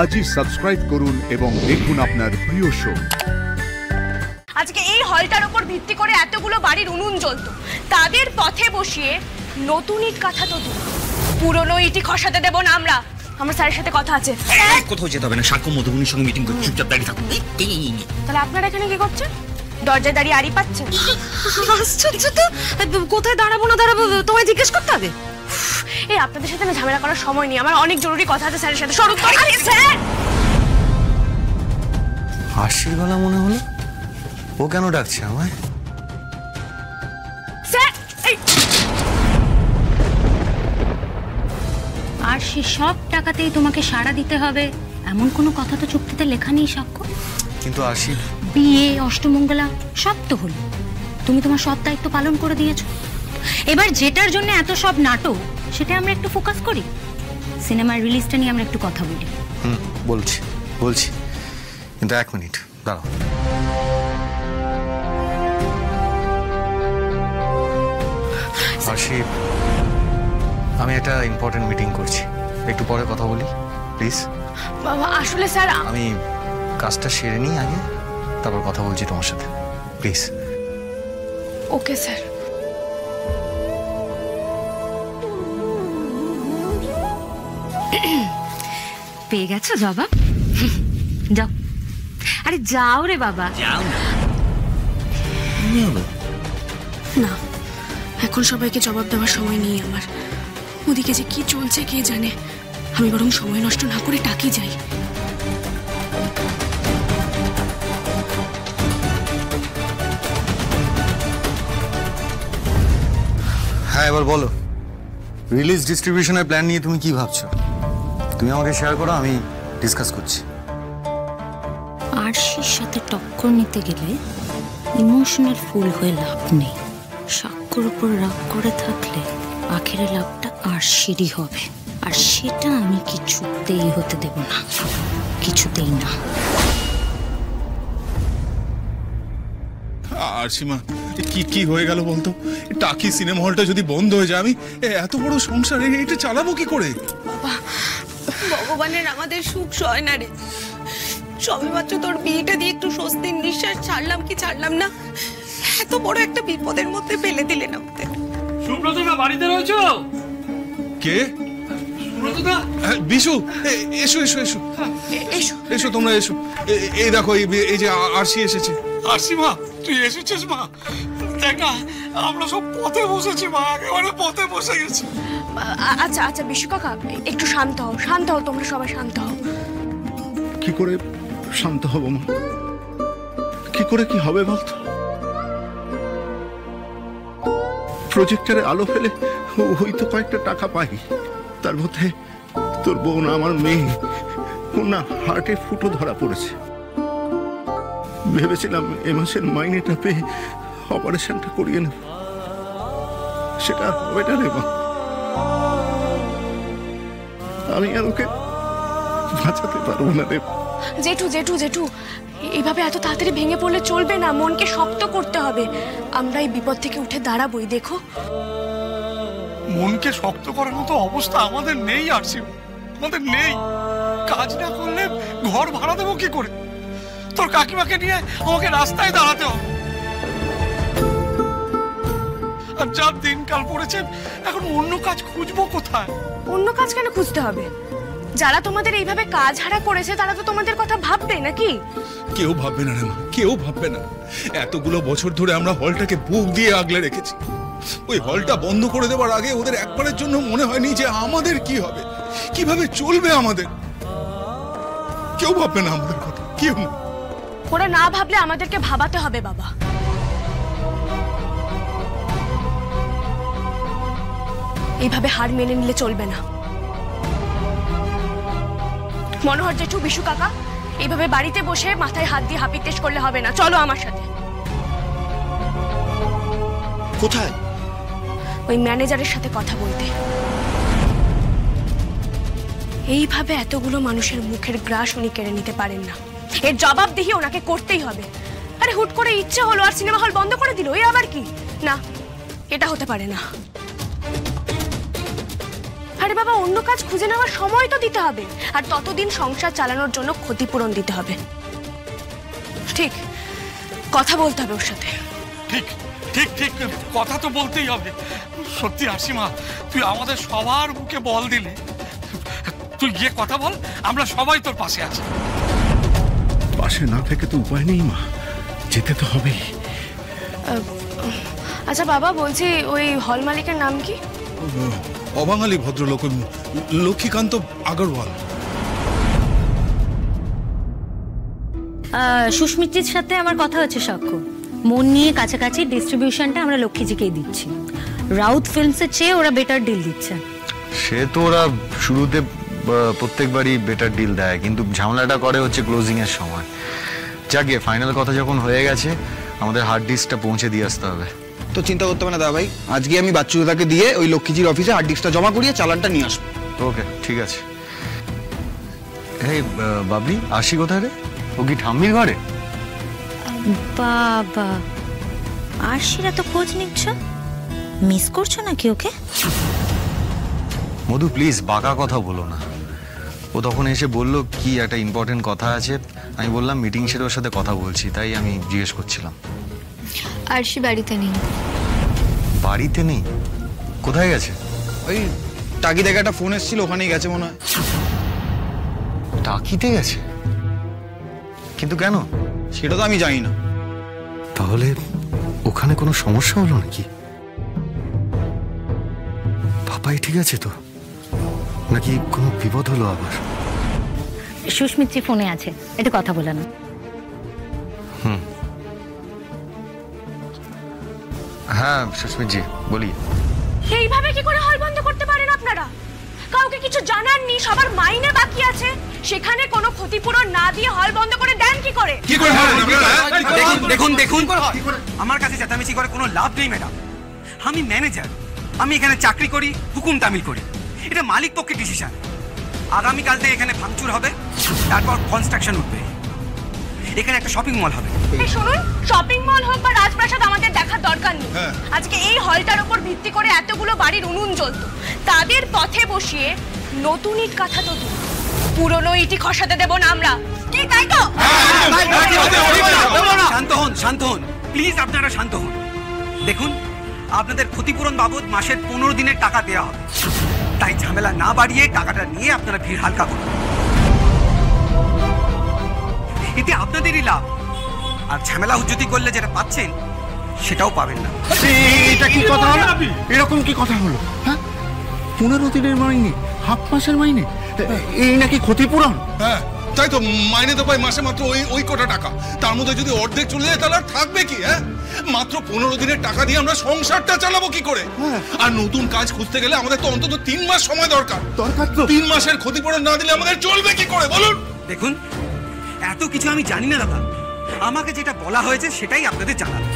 আজই সাবস্ক্রাইব করুন এবং দেখুন আপনার প্রিয় শো। আজকে এই হলটার উপর ভিত্তি করে এতগুলো বাড়ির উনুন জ্বলতো, তাদের পথে বসিয়ে নতুন ইট কাঁথা তো দূর, পুরনো ইটই খসাতে দেব না আমরা। আমার স্যারের সাথে কথা আছে। কোথাও যেতে হবে না, সাক্ষ্য মধুবনীর সঙ্গে মিটিং করে চুপচাপ দাঁড়িয়ে থাকুন। তাহলে আপনারা এখানে কি করছেন? দরজায় দাঁড়িয়ে আড়ি পাচ্ছেন? আশ্চর্য তো, কোথায় দাঁড়াবো না দাঁড়াবো তোমায় জিজ্ঞেস করতে হবে? এই আপনাদের সাথে না ঝামেলা করার সময় নেই, আমার অনেক জরুরি কথা আছে স্যারের সাথে। সরু স্যার। হাসির গলা মনে হলো, ও কেন ডাকছে আমায়? স্যার আর সে সব টাকাতেই তোমাকে সাড়া দিতে হবে এমন কোনো কথা তো চুক্তিতে লেখা নেই সাক্ষ্য। কিন্তু আশি, বিয়ে অষ্টমঙ্গলা সব তো হলো, তুমি তোমার সব দায়িত্ব পালন করে দিয়েছো। এবার যেটার জন্য এত সব নাটক, সেটা আমরা একটু ফোকাস করি। সিনেমার রিলিজটা নিয়ে আমরা একটু কথা বলি। বলছি বলছি, কিন্তু 1 মিনিট দাঁড়াও। আশি, আমি একটা ইম্পর্টেন্ট মিটিং করছি, একটু পরে কথা বলি প্লিজ। আসলে স্যার আমি কাজটা সেরে নিই আগে, তারপর কথা বলছি তোমার সাথে, প্লিজ। Okay sir. পেয়ে গেছো জবাব? যাও, আরে যাও রে বাবা, যাও না। না, এখন সবাইকে জবাব দেওয়ার সময় নেই আমার। ওদিকে যে কি চলছে কে জানে। আমি বরং সময় নষ্ট না করে টাকি যাই। হ্যাঁ, এবার বলো, রিলিজ ডিস্ট্রিবিউশনের প্ল্যান নিয়ে তুমি কি ভাবছো? তুমি আমাকে শেয়ার করো, আমি ডিসকাস করছি। আরশির সাথে টক্কর নিতে গেলে ইমোশনাল ফুল হয়ে লাভ নেই। সাক্ষ্যর উপর রাগ করে থাকলে আখেরে লাভটা আরশিরই হবে, আর সেটা আমি কিছুতেই হতে দেব না, কিছুতেই না। আরশিমা, কি হয়ে গেল বলতো? টাকি সিনেমা হলটা যদি বন্ধ হয়ে যায়, আমি এত বড় সংসার এটা চালাবো কি করে? বাবা, ভগবানের আমাদের সুখ সয় না রে। সবেমাত্র তোর বিয়েটা দিয়ে একটু স্বস্তির নিঃশ্বাস ছাড়লাম কি ছাড়লাম না, এত বড় একটা বিপদের মধ্যে ফেলে দিলেন আমাদের। সুব্রতদা বাড়িতে রয়েছো? কে? সুব্রতদা? বিশু, এসো এসো এসো এসো এসো, তোমরা এসো। এই দেখো, এই যে আরশি এসেছে। আরশিমা, তুই এসেছিস মা? দেখ না, আমরা সব পথে বসেছি মা, একেবারে পথে বসে গেছি। আচ্ছা আচ্ছা বিশু কাকা, একটু শান্ত হও, শান্ত হও, তোমরা সবাই শান্ত হও। কি করে শান্ত হব মা? কি করে কি হবে বলতো? প্রজেক্টরে আলো ফেলে হয়তো কয়েকটা টাকা পাই, তার মধ্যে তোর বউ না আমার মেয়ে, ও না হার্টে ফুটো ধরা পড়েছে। ভেবেছিলাম এ মাসের মাইনেটা পেয়ে অপারেশনটা করিয়ে নেব, সেটা হবে না রে মা। আমি আর ওকে বাঁচাতে পারবো না রে। জেঠু জেঠু জেঠু, এইভাবে এত তাড়াতাড়ি ভেঙে পড়লে চলবে না, মনকে শক্ত করতে হবে। আমরা এই বিপদ থেকে উঠে দাঁড়াবোই, দেখো। মনকে শক্ত করার মতো অবস্থা আমাদের নেই আরশিমা, আমাদের নেই। কাজ না করলে ঘর ভাড়া দেবো কি করে? তোর কাকিমাকে নিয়ে আমাকে রাস্তায় দাঁড়াতে হবে। আর যা দিনকাল পড়েছে, এখন অন্য কাজ খুঁজবো কোথায়? অন্য কাজ কেন খুঁজতে হবে? যারা তোমাদের এইভাবে কাজ হারা করেছে তারা তো তোমাদের কথা ভাববে নাকি? কেউ ভাববে না রে মা, কেউ ভাববে না। এতগুলো বছর ধরে আমরা হলটাকে বুক দিয়ে আগলে রেখেছি। ওই হলটা বন্ধ করে দেওয়ার আগে ওদের একবারের জন্য মনে হয়নি যে আমাদের কি হবে, কিভাবে চলবে আমাদের। কেউ ভাববে না আমাদের কথা, কেউ না। ওরা না ভাবলে আমাদেরকে ভাবাতে হবে বাবা। এইভাবে হার মেনে নিলে চলবে না। মনোহর জেঠু, বিশু কাকা, এইভাবে বাড়িতে বসে মাথায় হাত দিয়ে হাপিত্তেশ করলে হবে না। চলো আমার সাথে। কোথায়? ওই ম্যানেজারের সাথে কথা বলতে। এইভাবে এতগুলো মানুষের মুখের গ্রাস উনি কেড়ে নিতে পারেন না, এর জবাবদিহি ওনাকে করতেই হবে। আরে হুট করে ইচ্ছে হলো আর সিনেমা হল বন্ধ করে দিল, এই আবার কি? না, এটা হতে পারে না। আরে বাবা, অন্য কাজ খুঁজে নেওয়ার সময় তো দিতে হবে, আর ততদিন সংসার চালানোর জন্য ক্ষতিপূরণ দিতে হবে। ঠিক, কথা বলতে হবে ওর সাথে। ঠিক ঠিক ঠিক, কথা তো বলতেই হবে। সত্যি আশিমা, তুই আমাদের সবার মুখে বল দিলি। তুই গিয়ে কথা বল, আমরা সবাই তোর পাশে আছি। পাশে না থেকে তো উপায় নেই মা, যেতে তো হবেই। আচ্ছা বাবা, বলছি ওই হল মালিকের নাম কি? অবাঙালি ভদ্রলোক, লক্ষ্মীকান্ত আগরওয়াল। সুস্মিতির সাথে আমার কথা হচ্ছে সাক্ষ্য, মন নিয়ে কাছাকাছি ডিস্ট্রিবিউশনটা আমরা লক্ষ্মীজিকেই দিচ্ছি। রাউত ফিল্মসের চেয়ে ওরা বেটার ডিল দিচ্ছে। সে তো ওরা শুরুতে প্রত্যেকবারই বেটার ডিল দেয়, কিন্তু ঝামেলাটা করে হচ্ছে ক্লোজিং এর সময়। যাকে ফাইনাল কথা যখন হয়ে গেছে, আমাদের হার্ড ডিস্কটা পৌঁছে দিয়ে আসতে হবে। তো চিন্তা করতে হবে না দাদা ভাই, আজকে আমি বাচ্চু দাদাকে দিয়ে ওই লক্ষ্মীজির অফিসে হার্ড ডিস্কটা জমা করিয়ে চালানটা নিয়ে আসবো। ওকে, ঠিক আছে। এই বাবলি, আসি কোথায় রে? ও কি ঠাম্মির ঘরে? বাবা, আরশিরা তো খোঁজ নিচ্ছ, মিস করছো নাকি ওকে? মধু প্লিজ বাঁকা কথা বলো না। ও তখন এসে বলল কি একটা ইম্পর্টেন্ট কথা আছে, আমি বললাম মিটিং সেরে ওর সাথে কথা বলছি, তাই আমি জিজ্ঞেস করছিলাম। আরশি বাড়িতে নেই। বাড়িতে নেই? কোথায় গেছে? ওই টাকি দেখে একটা ফোন এসেছিল, ওখানেই গেছে মনে হয়। টাকিতে গেছে? কিন্তু কেন? সেটা তো আমি জানি না। তাহলে ওখানে কোনো সমস্যা হলো নাকি? পাপাই ঠিক আছে তো, নাকি কোনো বিপদ হলো আবার? সুস্মিত্রী ফোনে আছে, একটু কথা বলে না। হ্যাঁ সুস্মিতজি বলি। এইভাবে কি করে হল বন্ধ করতে পারেন আপনারা? কাউকে কিছু জানাননি, সবার মাইনে বাকি আছে, সেখানে কোনো ক্ষতিপূরণ না দিয়ে হল বন্ধ করে দেন কি করে? দেখুন দেখুন, আমার কাছে চেঁচামেচি করে কোনো লাভ নেই ম্যাডাম। আমি ম্যানেজার, আমি এখানে চাকরি করি, হুকুম তামিল করি। এটা মালিক পক্ষের ডিসিশন। আগামীকাল থেকে এখানে ভাঙচুর হবে, তারপর কনস্ট্রাকশন উঠবে, এখানে একটা শপিং মল হবে। এই শুনুন, শপিং মল হোক বা রাজপ্রাসাদ আমাদের দেখার দরকার নেই। আজকে এই হলটার উপর ভিত্তি করে এতগুলো বাড়ির উনুন জ্বলতো, তাদের পথে বসিয়ে নতুন ইট কাঠা তো দূর, পুরনো ইটি খসাতে দেব না আমরা, কি তাই তো? শান্ত হন, শান্ত হন প্লিজ, আপনারা শান্ত হন। দেখুন, আপনাদের ক্ষতিপূরণ বাবদ মাসের 15 দিনের টাকা দেওয়া হবে, তাই ঝামেলা না বাড়িয়ে টাকাটা নিয়ে আপনারা ভিড় হালকা করুন। এতে আপনাদেরই লাভ, আর ঝামেলা হুজ্জুতি করলে যেটা পাচ্ছেন সেটাও পাবেন না। এটা কি কথা হলো? এরকম কি কথা হলো? হ্যাঁ, 15 দিনের মাইনে, হাফ মাসের মাইনে, এই নাকি ক্ষতিপূরণ? হ্যাঁ তাই তো, মাইনে তো পাই মাসে মাত্র ওই কোটা টাকা, তার মধ্যে যদি অর্ধেক চলে যায় তাহলে আর থাকবে কি? হ্যাঁ, মাত্র 15 দিনের টাকা দিয়ে আমরা সংসারটা চালাবো কি করে? আর নতুন কাজ খুঁজতে গেলে আমাদের তো অন্তত 3 মাস সময় দরকার। তো 3 মাসের ক্ষতিপূরণ না দিলে আমাদের চলবে কি করে বলুন? দেখুন, এত কিছু আমি জানি না দাদা, আমাকে যেটা বলা হয়েছে সেটাই আপনাদের জানাবো।